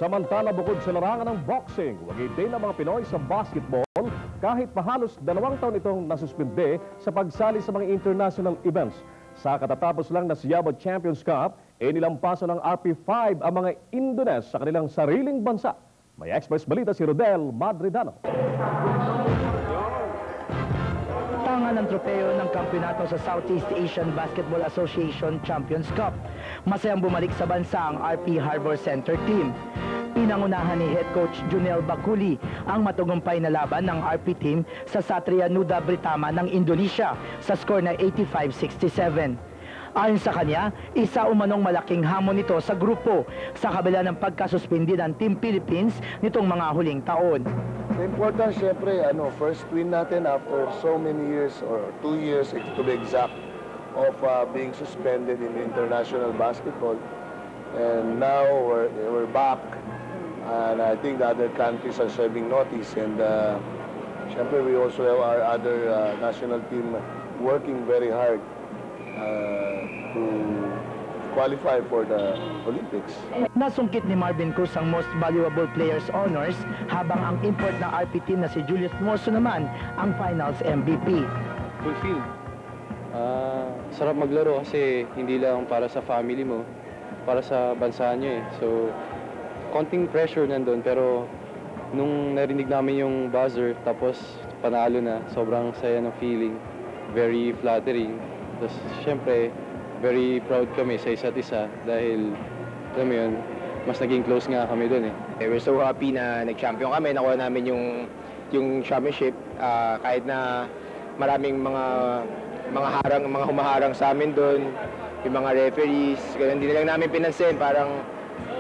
Samantala, bukod sa larangan ng boxing, wagi din ang mga Pinoy sa basketball kahit pahalos 2 taon itong nasuspinde sa pagsali sa mga international events. Sa katatapos lang na Siabao Champions Cup, nilampaso ng RP5 ang mga Indones sa kanilang sariling bansa. May Express Balita si Rodel Madridano. Tangan ng tropeo ng kampyonato sa Southeast Asian Basketball Association Champions Cup. Masayang bumalik sa bansa ang RP Harbor Center team. Pinangunahan ni Head Coach Junel Bakuli ang matagumpay na laban ng RP team sa Satria Nuda Britama ng Indonesia sa score na 85-67. Ayon sa kanya, isa umanong malaking hamon nito sa grupo sa kabila ng pagkasuspindi ng Team Philippines nitong mga huling taon. The important, syempre, first win natin after so many years, or 2 years to be exact, of being suspended in international basketball. And now we're back, and I think the other countries are serving notice. And syempre, we also have our other national team working very hard to qualify for the Olympics. Nasungkit ni Marvin Cruz ang Most Valuable Players Honors, habang ang import na RP team na si Julius Morso naman ang Finals MVP. Fulfilled. Sarap maglaro kasi hindi lang para sa family mo, para sa bansa nyo eh. So, konting pressure nandun, pero nung narinig namin yung buzzer, tapos panalo na, sobrang saya ng feeling. Very flattering. Tapos, syempre, very proud kami sa isa't isa dahil, alam mo yun, mas naging close nga kami dun eh. We're so happy na nag-champion kami, nakuha namin yung championship, kahit na maraming mga humaharang sa amin dun, yung mga referees, kaya hindi na lang namin pinansin, parang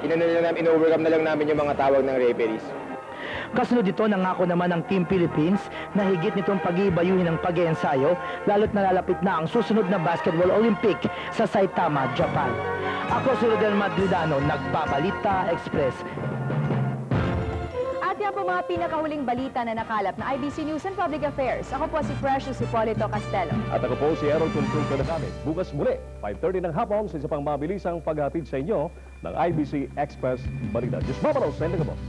in-overcome na lang namin yung mga tawag ng referees. Kasunod dito, nangako naman ng Team Philippines na higit nitong pag-iibayuhin ng pag-iensayo, lalo't nalalapit na ang susunod na Basketball Olympic sa Saitama, Japan. Ako si Rodel Madridano, Nagbabalita Express. At yan po mga pinakahuling balita na nakalap na IBC News and Public Affairs. Ako po si Precious Hipolito Castelo. At ako po si Errol Consulta na kami. Bukas muli, 5:30 ng hapon sa isa pang mabilisang paghatid sa inyo ng IBC Express Balita. Diyos Babalos, sa Indagabos.